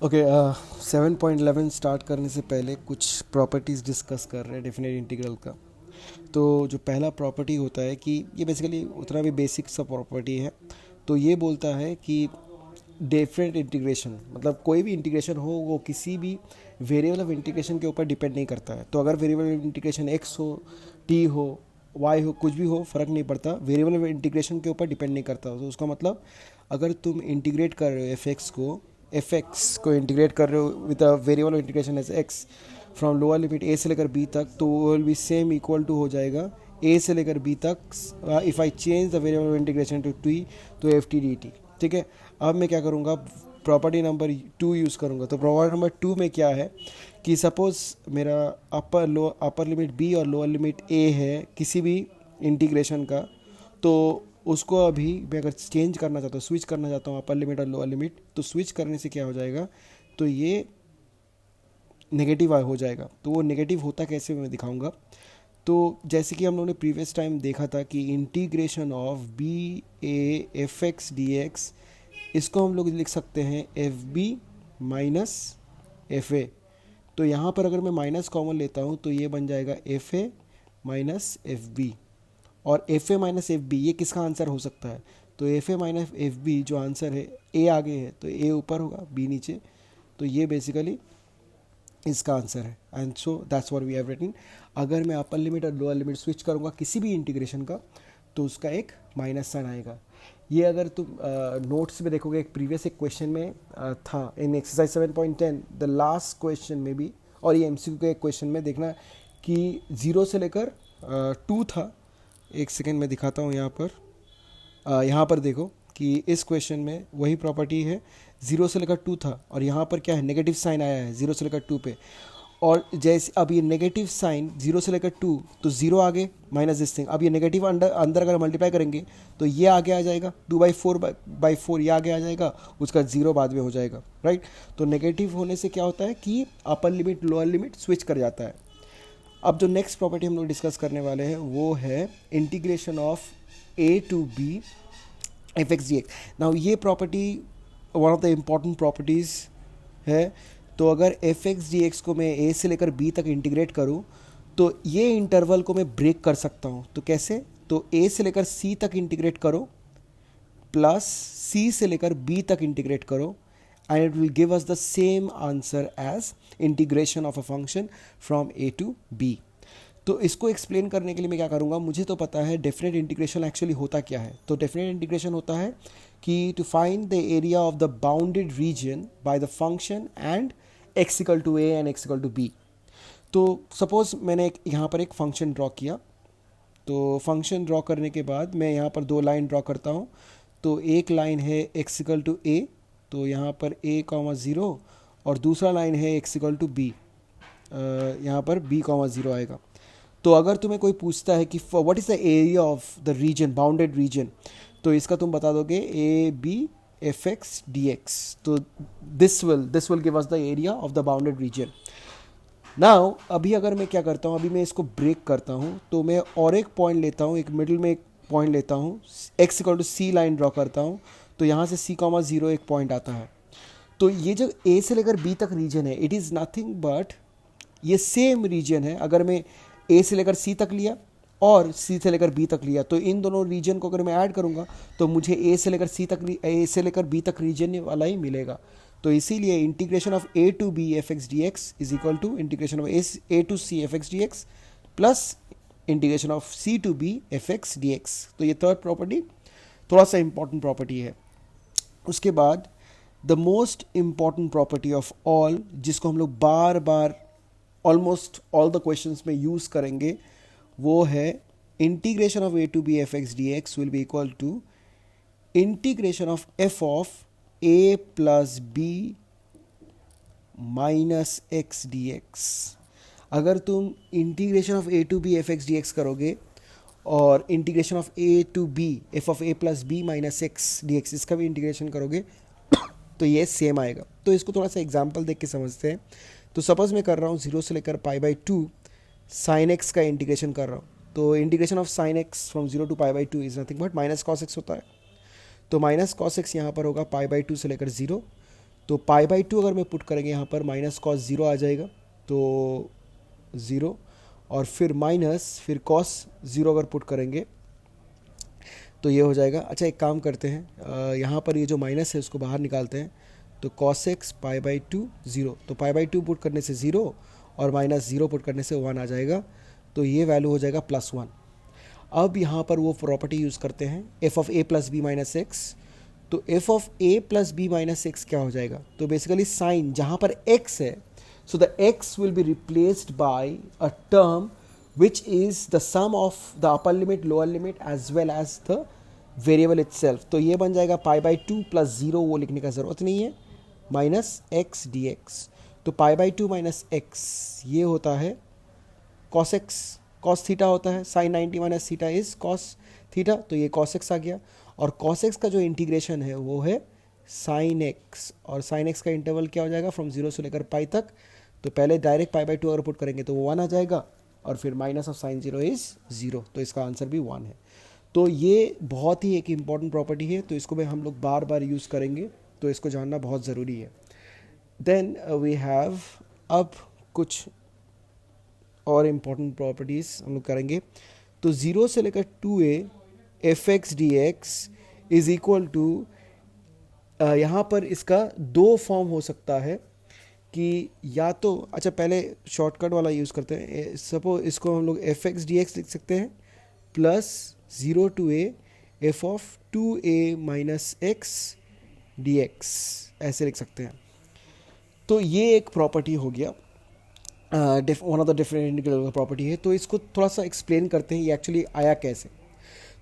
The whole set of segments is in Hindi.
ओके, 7.11 स्टार्ट करने से पहले कुछ प्रॉपर्टीज़ डिस्कस कर रहे हैं डेफिनेट इंटीग्रल का। तो जो पहला प्रॉपर्टी होता है कि ये बेसिकली उतना भी बेसिक सा प्रॉपर्टी है। तो ये बोलता है कि डेफिनेट इंटीग्रेशन मतलब कोई भी इंटीग्रेशन हो वो किसी भी वेरिएबल ऑफ इंटीग्रेशन के ऊपर डिपेंड नहीं करता है। तो अगर वेरिएबल ऑफ इंटीग्रेशन एक्स हो, टी हो, वाई हो, कुछ भी हो, फ़र्क नहीं पड़ता, वेरिएबल ऑफ इंटीग्रेशन के ऊपर डिपेंड नहीं करता। तो उसका मतलब अगर तुम इंटीग्रेट कर रहे हो एफ एक्स को इंटीग्रेट कर रहे हो with a variable of integration as x from lower limit a से लेकर बी तक, तो वो will be same equal to हो जाएगा ए से लेकर बी तक if I change the variable of integration to t, तो एफ टी डी टी। ठीक है, अब मैं क्या करूँगा, प्रॉपर्टी नंबर 2 यूज़ करूँगा। तो प्रॉपर्टी नंबर 2 में क्या है कि सपोज़ मेरा अपर लिमिट बी और लोअर लिमिट ए है किसी भी इंटीग्रेशन का, तो उसको अभी मैं अगर चेंज करना चाहता हूँ, स्विच करना चाहता हूँ अपर लिमिट और लोअर लिमिट, तो स्विच करने से क्या हो जाएगा, तो ये नेगेटिव हो जाएगा। तो वो नेगेटिव होता कैसे मैं दिखाऊंगा। तो जैसे कि हम लोगों ने प्रीवियस टाइम देखा था कि integration of b a F x D x, इसको हम लोग लिख सकते हैं f b minus f a. तो यहाँ पर अगर मैं माइनस कॉमन लेता हूँ तो ये बन जाएगा f a minus f b. और f a minus f b ये किसका आंसर हो सकता है, तो f a minus f b जो आंसर है, ए आगे है तो ए ऊपर होगा बी नीचे, तो ये बेसिकली इसका आंसर है। And so that's what we have written. अगर मैं अपर लिमिट और लोअर लिमिट स्विच करूँगा किसी भी इंटीग्रेशन का, तो उसका एक माइनस साइन आएगा। ये अगर तुम नोट्स में देखोगे, एक प्रीवियस एक क्वेश्चन में था इन एक्सरसाइज 7.10 द लास्ट क्वेश्चन में भी, और ये एमसीक्यू के एक क्वेश्चन में देखना कि 0 से लेकर 2 था। एक सेकेंड में दिखाता हूँ यहाँ पर। यहाँ पर देखो कि इस क्वेश्चन में वही प्रॉपर्टी है, 0 से लेकर 2 था और यहाँ पर क्या है, नेगेटिव साइन आया है 0 से लेकर 2 पे। और जैसे अब ये नेगेटिव साइन 0 से लेकर 2, तो 0 आगे माइनस दिस थिंग। अब ये नेगेटिव अंदर अंदर अगर मल्टीप्लाई करेंगे तो ये आगे आ जाएगा 2/4 ये आगे आ जाएगा, उसका 0 बाद में हो जाएगा, राइट। तो नेगेटिव होने से क्या होता है कि upper limit lower limit switch कर जाता है। अब जो नेक्स्ट प्रॉपर्टी हम लोग डिस्कस करने वाले हैं वो है integration of a to b f x D x. Now ये property one of the important properties है। तो अगर एफ एक्स डी एक्स को मैं ए से लेकर बी तक इंटीग्रेट करूँ, तो ये इंटरवल को मैं ब्रेक कर सकता हूँ। तो कैसे, तो ए से लेकर सी तक इंटीग्रेट करो प्लस सी से लेकर बी तक इंटीग्रेट करो, and it will give us the same answer as integration of a function from a to b। तो इसको एक्सप्लेन करने के लिए मैं क्या करूँगा, मुझे तो पता है डेफिनेट इंटीग्रेशन एक्चुअली होता क्या है। तो डेफिनेट इंटीग्रेशन होता है कि to find the area of the bounded region by the function and x equal to a and x equal to b. तो सपोज मैंने यहाँ पर एक फंक्शन ड्रॉ किया, तो फंक्शन ड्रॉ करने के बाद मैं यहाँ पर 2 लाइन ड्रॉ करता हूँ। तो एक लाइन है एक्स इक्वल टू ए, तो यहाँ पर a,0 और दूसरा लाइन है एक्स इक्वल टू बी, यहाँ पर b,0 आएगा। तो अगर तुम्हें कोई पूछता है कि what is the area of the region, bounded region, तो इसका तुम बता दोगे a b f x D x. तो this will give us the area of the bounded region. Now अभी अगर मैं क्या करता हूँ, अभी मैं इसको ब्रेक करता हूँ, तो मैं और एक पॉइंट लेता हूँ, एक मिडिल में एक पॉइंट लेता हूँ, x equal to c line draw करता हूँ, तो यहाँ से c,0 एक पॉइंट आता है। तो ये जो a से लेकर b तक रीजन है, इट इज़ नथिंग बट ये सेम रीजन है। अगर मैं a से लेकर c तक लिया और c से लेकर b तक लिया, तो इन दोनों रीजन को अगर मैं ऐड करूँगा तो मुझे a से लेकर b तक रीजन वाला ही मिलेगा। तो इसीलिए integration of a to b f x D x is equal to integration of a to c f x D x plus integration of c to b f x D x. तो ये थर्ड प्रॉपर्टी थोड़ा सा इंपॉर्टेंट प्रॉपर्टी है। उसके बाद the most important property of all, जिसको हम लोग बार बार ऑलमोस्ट ऑल द क्वेश्चंस में यूज़ करेंगे, वो है integration of a to b f x D x will be equal to integration of a plus b minus x D x. अगर तुम integration of a to b f x D x करोगे और integration of a to b f of a plus b minus x D x, इसका भी इंटीग्रेशन करोगे तो ये सेम आएगा। तो इसको थोड़ा सा एग्जांपल देख के समझते हैं। तो सपोज मैं कर रहा हूँ 0 से लेकर π/2 साइन एक्स का इंटीग्रेशन कर रहा हूँ। तो integration of sine x from 0 to π/2 is nothing but minus cos x होता है। तो माइनस कॉस एक्स यहाँ पर होगा π/2 से लेकर 0, तो पाई बाई टू अगर मैं पुट करेंगे यहाँ पर माइनस कॉस ज़ीरो आ जाएगा, तो ज़ीरो, और फिर माइनस फिर कॉस ज़ीरो अगर पुट करेंगे तो ये हो जाएगा। अच्छा एक काम करते हैं, यहाँ पर ये जो माइनस है उसको बाहर निकालते हैं, तो cos x pi by to zero, तो पाई बाई टू पुट करने से ज़ीरो और माइनस ज़ीरो पुट करने से वन आ जाएगा, तो ये वैल्यू हो जाएगा प्लस वन। अब यहाँ पर वो प्रॉपर्टी यूज़ करते हैं f of a plus b minus x, तो f of a plus b minus x क्या हो जाएगा, तो बेसिकली साइन जहाँ पर एक्स है, so the x will be replaced by a term which is the sum of the upper limit lower limit as well as the variable itself। तो ये बन जाएगा पाई बाई टू प्लस ज़ीरो, वो लिखने का ज़रूरत नहीं है, माइनस एक्स डी एक्स। तो pi by two minus x ये होता है कॉस एक्स, कॉस थीटा होता है, sine 90 minus theta is cos theta, तो ये कॉस एक्स आ गया। और कॉस एक्स का जो इंटीग्रेशन है वो है साइन एक्स, और साइन एक्स का इंटरवल क्या हो जाएगा, फ्रॉम जीरो से लेकर पाई तक। तो पहले डायरेक्ट पाई बाई टू अगर पुट करेंगे तो वो वन आ जाएगा, और फिर minus of sine zero is zero, तो इसका आंसर भी वन है। तो ये बहुत ही एक इम्पॉर्टेंट प्रॉपर्टी है, तो इसको भी हम लोग बार बार यूज़ करेंगे, तो इसको जानना बहुत ज़रूरी है। देन वी हैव अब कुछ और इम्पॉर्टेंट प्रॉपर्टीज़ हम लोग करेंगे। तो ज़ीरो से लेकर to A F x D x is equal to, यहाँ पर इसका दो फॉर्म हो सकता है कि या तो, अच्छा पहले शॉर्टकट वाला यूज़ करते हैं, सपोज इसको हम लोग एफ एक्स डी एक्स लिख सकते हैं plus zero to A f of two a minus x D x, ऐसे लिख सकते हैं। तो ये एक प्रॉपर्टी हो गया, one of the different integral का प्रॉपर्टी है। तो इसको थोड़ा सा एक्सप्लेन करते हैं ये एक्चुअली आया कैसे।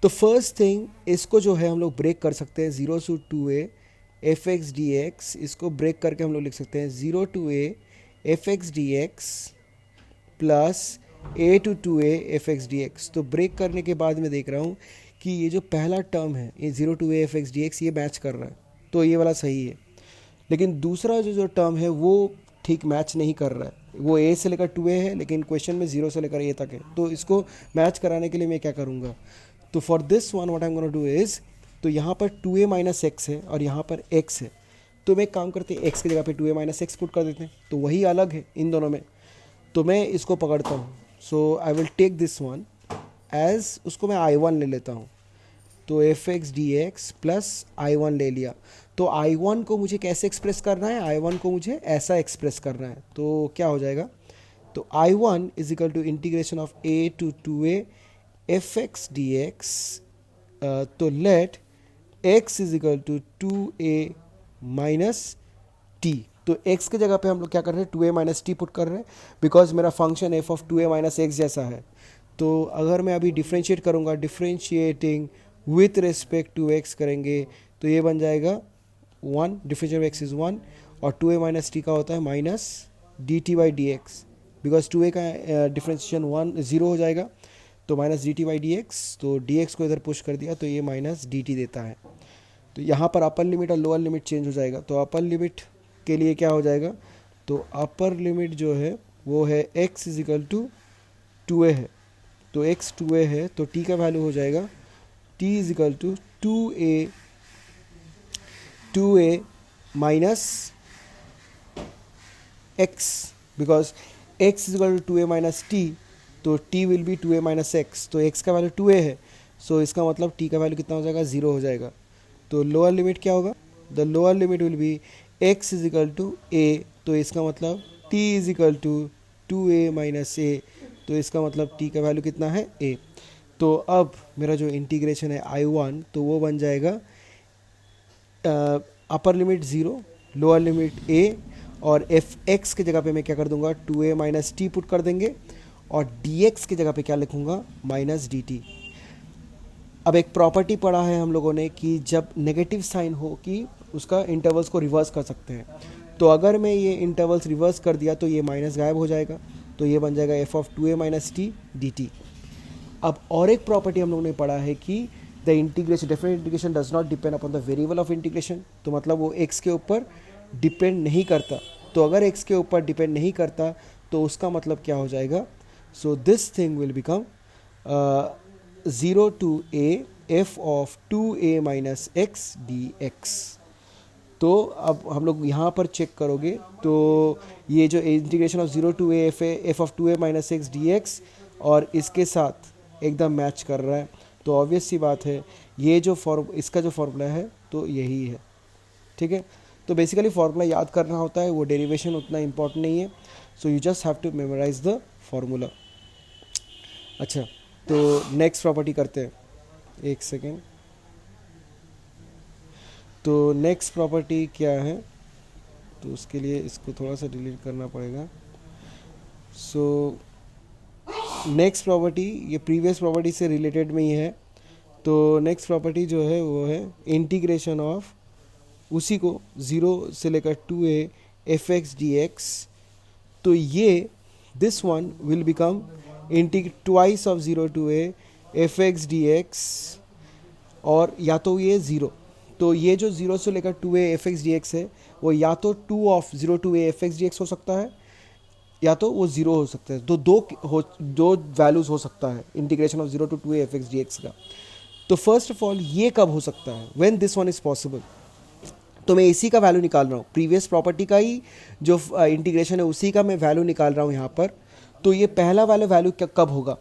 तो फर्स्ट थिंग, इसको जो है हम लोग ब्रेक कर सकते हैं, zero two two A F x D x, इसको ब्रेक करके हम लोग लिख सकते हैं zero to A F x D x plus A to A F x D x. तो ब्रेक करने के बाद मैं देख रहा हूँ कि ये जो पहला टर्म है ये zero to A F x D x ये मैच कर रहा है, तो ये वाला सही है। लेकिन दूसरा जो टर्म है वो ठीक मैच नहीं कर रहा है, वो ए से लेकर टू ए है, लेकिन क्वेश्चन में ज़ीरो से लेकर ए तक है। तो इसको मैच कराने के लिए मैं क्या करूँगा, तो for this one what I am gonna do is, तो यहाँ पर टू ए माइनस एक्स है और यहाँ पर एक्स है, तो मैं एक काम करते हैं एक्स की जगह पे two a minus x put कर देते हैं, तो वही अलग है इन दोनों में। तो मैं इसको पकड़ता हूँ, so I will take this one as, उसको मैं आई वन ले लेता हूँ, तो f x D x plus I one ले लिया। तो आई वन को मुझे कैसे एक्सप्रेस करना है, आई वन को मुझे ऐसा एक्सप्रेस करना है, तो क्या हो जाएगा, तो I one is equal to integration of a to A F x D x, तो let x is equal to two a minus t. तो x की जगह पे हम लोग क्या कर रहे हैं, two a minus t put कर रहे हैं, बिकॉज मेरा function f of two a minus x जैसा है। तो अगर मैं अभी डिफ्रेंशिएट करूँगा, differentiating with respect to x करेंगे, तो ये बन जाएगा one, differentiate x is one, और टू ए माइनस टी का होता है minus d t by d x, because two a का डिफ्रेंशिएशन वन ज़ीरो हो जाएगा, तो minus d t by d x, तो डी एक्स को इधर पुश कर दिया तो ये माइनस डी टी देता है। तो यहाँ पर अपर लिमिट और लोअर लिमिट चेंज हो जाएगा, तो अपर लिमिट के लिए क्या हो जाएगा, तो अपर लिमिट जो है वो है x is equal to two a है, तो x टू ए है, तो t का वैल्यू हो जाएगा t is equal to two a minus x, because x is equal to two a minus t, तो t will be two a minus x, तो x का वैल्यू टू ए है, सो इसका मतलब t का वैल्यू कितना हो जाएगा, ज़ीरो हो जाएगा। तो लोअर लिमिट क्या होगा, the lower limit will be x is equal to a, तो इसका मतलब t is equal to two a minus a, तो इसका मतलब t का वैल्यू कितना है, a। तो अब मेरा जो इंटीग्रेशन है I1, तो वो बन जाएगा upper limit zero, lower limit a, और एफ एक्स की जगह पे मैं क्या कर दूंगा, two a minus t put कर देंगे, और डी एक्स की जगह पे क्या लिखूंगा, माइनस डी टी। अब एक प्रॉपर्टी पढ़ा है हम लोगों ने कि जब नेगेटिव साइन हो कि उसका इंटरवल्स को रिवर्स कर सकते हैं, तो अगर मैं ये इंटरवल्स रिवर्स कर दिया तो ये माइनस गायब हो जाएगा, तो ये बन जाएगा f of two a minus t d t. अब और एक प्रॉपर्टी हम लोगों ने पढ़ा है कि the integration, definite integration does not depend upon the variable of integration, तो मतलब वो एक्स के ऊपर डिपेंड नहीं करता। तो अगर एक्स के ऊपर डिपेंड नहीं करता तो उसका मतलब क्या हो जाएगा, so this thing will become zero to A f of two a minus x D x. तो अब हम लोग यहाँ पर चेक करोगे तो ये जो integration of 0 to A f of 2a minus x D x और इसके साथ एकदम मैच कर रहा है, तो ऑब्वियस सी बात है ये जो इसका जो फॉर्मूला है तो यही है। ठीक है, तो बेसिकली फार्मूला याद करना होता है, वो डेरिवेशन उतना इंपॉर्टेंट नहीं है, so you just have to memorise the formula. अच्छा, तो नेक्स्ट प्रॉपर्टी करते हैं, एक सेकेंड। तो नेक्स्ट प्रॉपर्टी क्या है, तो उसके लिए इसको थोड़ा सा डिलीट करना पड़ेगा। सो नेक्स्ट प्रॉपर्टी ये प्रीवियस प्रॉपर्टी से रिलेटेड में ही है। तो नेक्स्ट प्रॉपर्टी जो है वो है इंटीग्रेशन ऑफ उसी को 0 से लेकर 2a f x D x. तो ये this one will become twice of 0 to a f x D x, और या तो ये 0, तो ये जो 0 से लेकर 2a f x D x है वो या तो 2 of 0 to a f x D x हो सकता है या तो वो 0 हो सकता है। तो दो वैल्यूज़ हो सकता है integration of 0 to 2a f x D x का। तो फर्स्ट ऑफ ऑल ये कब हो सकता है, when this one is possible. तो मैं इसी का वैल्यू निकाल रहा हूँ, प्रीवियस प्रॉपर्टी का ही जो इंटीग्रेशन है उसी का मैं वैल्यू निकाल रहा हूँ यहाँ पर। तो ये पहला वाला वैल्यू कब होगा,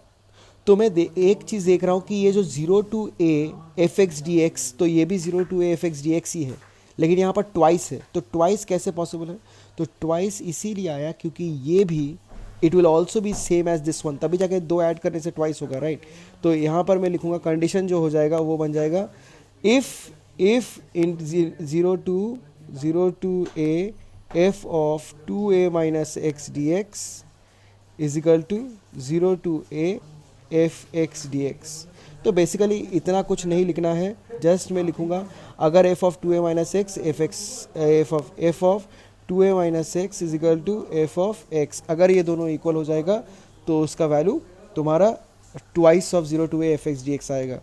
तो मैं एक चीज़ देख रहा हूँ कि ये जो 0 to a f x D x, तो ये भी 0 to a f x D x ही है, लेकिन यहाँ पर ट्वाइस है। तो ट्वाइस कैसे पॉसिबल है, तो ट्वाइस इसीलिए आया क्योंकि ये भी it will also be same as this one, तभी जाके दो ऐड करने से ट्वाइस होगा, राइट। तो यहाँ पर मैं लिखूँगा कंडीशन जो हो जाएगा वो बन जाएगा if in 0 to a f of 2a minus x D x is equal to 0 to a f x D x. तो बेसिकली इतना कुछ नहीं लिखना है, जस्ट मैं लिखूँगा अगर f of 2a minus x f of 2a minus x is equal to f of x, अगर ये दोनों इक्वल हो जाएगा तो उसका वैल्यू तुम्हारा twice of 0 to a f x D x आएगा।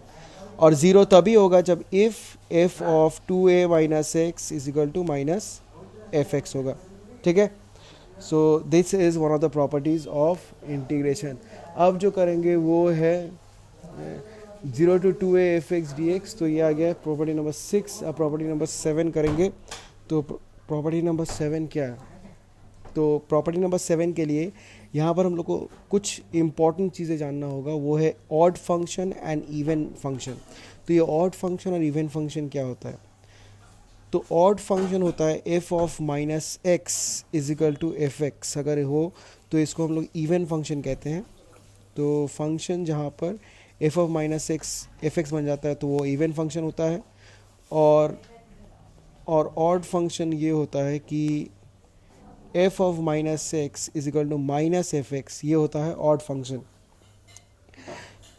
और 0 तभी होगा जब if f of 2a minus x is equal to minus f x होगा। ठीक है, so this is one of the properties of integration. अब जो करेंगे वो है 0 to 2a f x D x, तो ये आ गया प्रॉपर्टी नंबर 6। अब प्रॉपर्टी नंबर 7 करेंगे। तो प्रॉपर्टी नंबर 7 क्या है, तो प्रॉपर्टी नंबर 7 के लिए यहाँ पर हम लोग को कुछ इंपॉर्टेंट चीज़ें जानना होगा, वो है odd function and even function. तो ये ऑड फंक्शन और इवन फंक्शन क्या होता है, तो ऑड फंक्शन होता है f of minus x is equal to f x, अगर हो तो इसको हम लोग इवन फंक्शन कहते हैं। तो फंक्शन जहाँ पर F of minus x f x बन जाता है तो वो इवन फंक्शन होता है। और ऑड फंक्शन ये होता है कि f of minus x is equal to minus f x, ये होता है ऑड फंक्शन।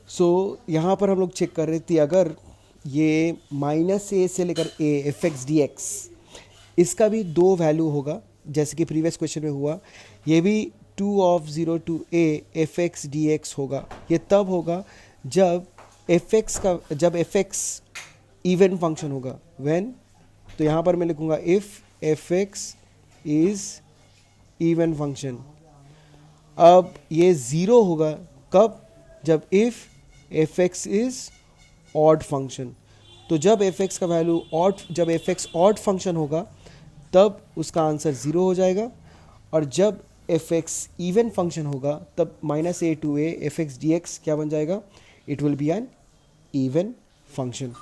सो यहाँ पर हम लोग चेक कर रहे थे अगर ये माइनस ए से लेकर a F x D x, इसका भी दो वैल्यू होगा जैसे कि प्रीवियस क्वेश्चन में हुआ, ये भी 2 of 0 to a f x D x होगा। ये तब होगा जब एफ एक्स इवन फंक्शन होगा, व्हेन। तो यहाँ पर मैं लिखूँगा if f x is even function. अब ये 0 होगा कब, जब if f x is odd function. तो जब एफ एक्स का वैल्यू जब एफ एक्स ऑड फंक्शन होगा तब उसका आंसर 0 हो जाएगा, और जब एफ एक्स इवन फंक्शन होगा तब minus a to A F x D x क्या बन जाएगा, it will be an even function.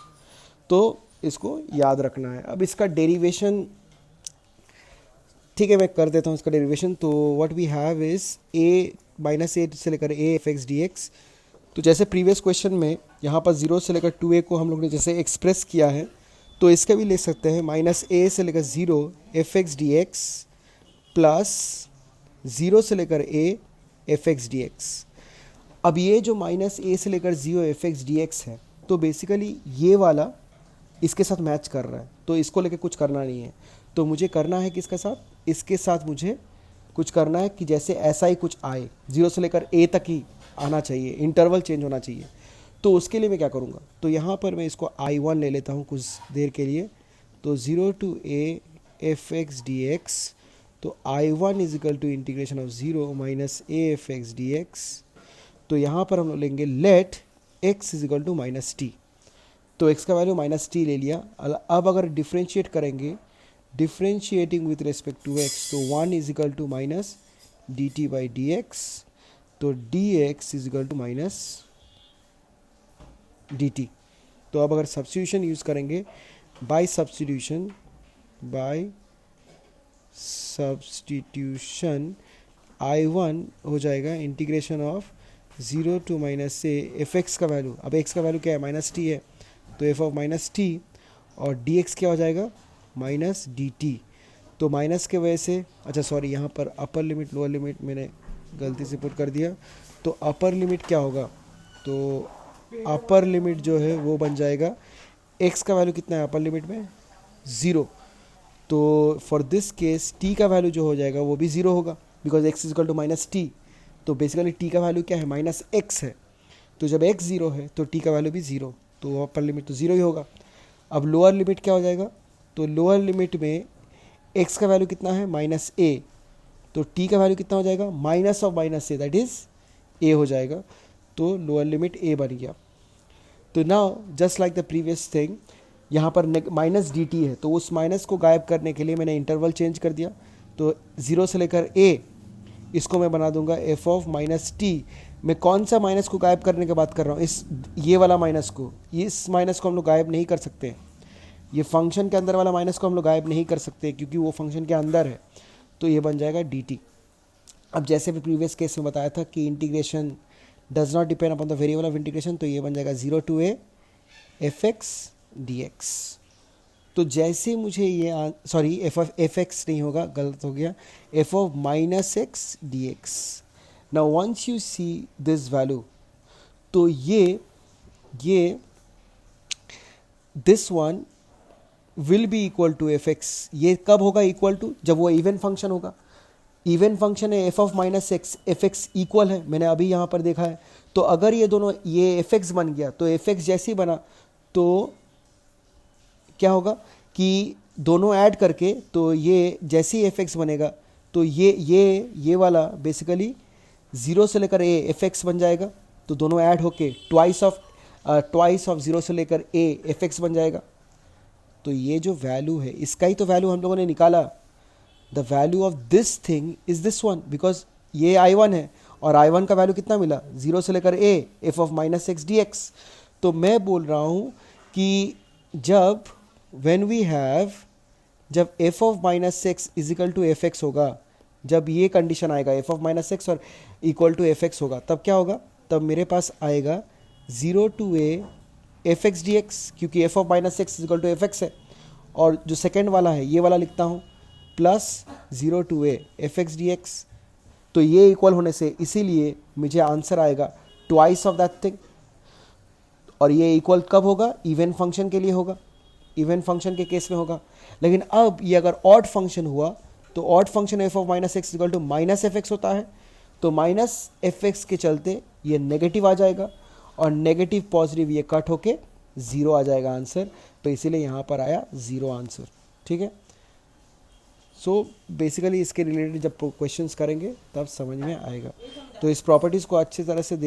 तो इसको याद रखना है। अब इसका डेरिवेशन, ठीक है मैं कर देता हूँ इसका डेरिवेशन। तो what we have is a minus a से लेकर a F x D x. तो जैसे प्रीवियस क्वेश्चन में यहाँ पर 0 से लेकर 2a को हम लोग ने जैसे एक्सप्रेस किया है, तो इसका भी ले सकते हैं माइनस ए से लेकर 0 F x D x plus 0 से लेकर a f x D x. अब ये जो माइनस ए से लेकर 0 एफ एक्स डी एक्स है, तो बेसिकली ये वाला इसके साथ मैच कर रहा है, तो इसको लेकर कुछ करना नहीं है। तो मुझे करना है किसके साथ, इसके साथ मुझे कुछ करना है कि जैसे ऐसा ही कुछ आए, 0 से लेकर a तक ही आना चाहिए, इंटरवल चेंज होना चाहिए। तो उसके लिए मैं क्या करूँगा, तो यहाँ पर मैं इसको I1 ले लेता हूँ कुछ देर के लिए। तो 0 to a f x D x, तो I1 is equal to integration of 0 minus a f x D x. तो यहाँ पर हम लोग लेंगे let x is equal to minus t. तो x का वैल्यू माइनस टी ले लिया। अब अगर डिफ्रेंशिएट करेंगे differentiating with respect to x, तो 1 is equal to minus d t by d x, तो d x is equal to minus d t. तो अब अगर सब्स्टिट्यूशन यूज़ करेंगे, बाय सब्स्टिट्यूशन I1 हो जाएगा इंटीग्रेशन ऑफ 0 टू माइनस से एफ एक्स का वैल्यू, अब एक्स का वैल्यू क्या है, माइनस टी है, तो एफ ऑफ माइनस टी, और डी एक्स क्या हो जाएगा, माइनस डी टी। तो माइनस के वजह से, अच्छा सॉरी, यहाँ पर अपर लिमिट लोअर लिमिट मैंने गलती से पुट कर दिया, तो अपर लिमिट क्या होगा, तो अपर लिमिट जो है वो बन जाएगा, एक्स का वैल्यू कितना है अपर लिमिट में, 0। तो फॉर दिस केस टी का वैल्यू जो हो जाएगा वो भी 0 होगा, because x is equal to minus t. तो बेसिकली टी का वैल्यू क्या है, माइनस एक्स है, तो जब एक्स 0 है तो टी का वैल्यू भी 0, तो अपर लिमिट तो 0 ही होगा। अब लोअर लिमिट क्या हो जाएगा, तो लोअर लिमिट में एक्स का वैल्यू कितना है, माइनस ए, तो टी का वैल्यू कितना हो जाएगा, minus of minus A, that is a हो जाएगा, तो लोअर लिमिट ए बन गया। तो now just like the previous thing, यहाँ पर माइनस डी टी है, तो उस माइनस को गायब करने के लिए मैंने इंटरवल चेंज कर दिया, तो 0 से लेकर ए, इसको मैं बना दूंगा एफ ऑफ माइनस टी। मैं कौन सा माइनस को गायब करने की बात कर रहा हूँ, ये वाला माइनस को, इस माइनस को हम लोग गायब नहीं कर सकते, ये फंक्शन के अंदर वाला माइनस को हम लोग गायब नहीं कर सकते क्योंकि वो फंक्शन के अंदर है, तो ये बन जाएगा डी टी। अब जैसे भी प्रीवियस केस में बताया था कि integration does not depend upon the variable of integration, तो ये बन जाएगा 0 to A F x D x. तो जैसे मुझे ये सॉरी एफ एक्स नहीं होगा, गलत हो गया, f of minus x D x. Now once you see this value, तो ये this one will be equal to f x. ये कब होगा इक्वल टू, जब वो इवन फंक्शन होगा। इवन फंक्शन है f of minus x, f x equal है, मैंने अभी यहाँ पर देखा है। तो अगर ये दोनों, ये एफ एक्स बन गया, तो एफ एक्स जैसे ही बना तो क्या होगा कि दोनों ऐड करके, तो ये जैसे ही एफ एक्स बनेगा तो ये वाला बेसिकली 0 से लेकर ए एफ एक्स बन जाएगा, तो दोनों ऐड होके ट्वाइस ऑफ 0 से लेकर ए एफ एक्स बन जाएगा। तो ये जो वैल्यू है, इसका ही तो वैल्यू हम लोगों ने निकाला, the value of this thing is this one, because ये I1 है और I1 का वैल्यू कितना मिला, 0 से लेकर a f of minus x D x. तो मैं बोल रहा हूँ कि जब जब f of minus x is equal to f x होगा, जब ये कंडीशन आएगा एफ ऑफ माइनस एक्स और इक्वल टू एफ एक्स होगा, तब क्या होगा, तब मेरे पास आएगा 0 to A F x D x, क्योंकि f of minus x is equal to f x है, और जो सेकेंड वाला है ये वाला लिखता हूँ plus 0 to A F x D x. तो ये इक्वल होने से इसीलिए मुझे आंसर आएगा ट्वाइस ऑफ दैट थिंग। और ये इक्वल कब होगा, इवन फंक्शन के लिए होगा, इवन फंक्शन के केस में होगा। लेकिन अब ये अगर ऑड फंक्शन हुआ, तो odd function f of minus x equal to minus f x होता है, तो माइनस एफ एक्स के चलते ये नेगेटिव आ जाएगा, और नेगेटिव पॉजिटिव ये कट होके 0 आ जाएगा आंसर। तो इसीलिए यहाँ पर आया 0 आंसर। ठीक है, सो बेसिकली इसके रिलेटेड जब क्वेश्चंस करेंगे तब समझ में आएगा। तो इस प्रॉपर्टीज़ को अच्छी तरह से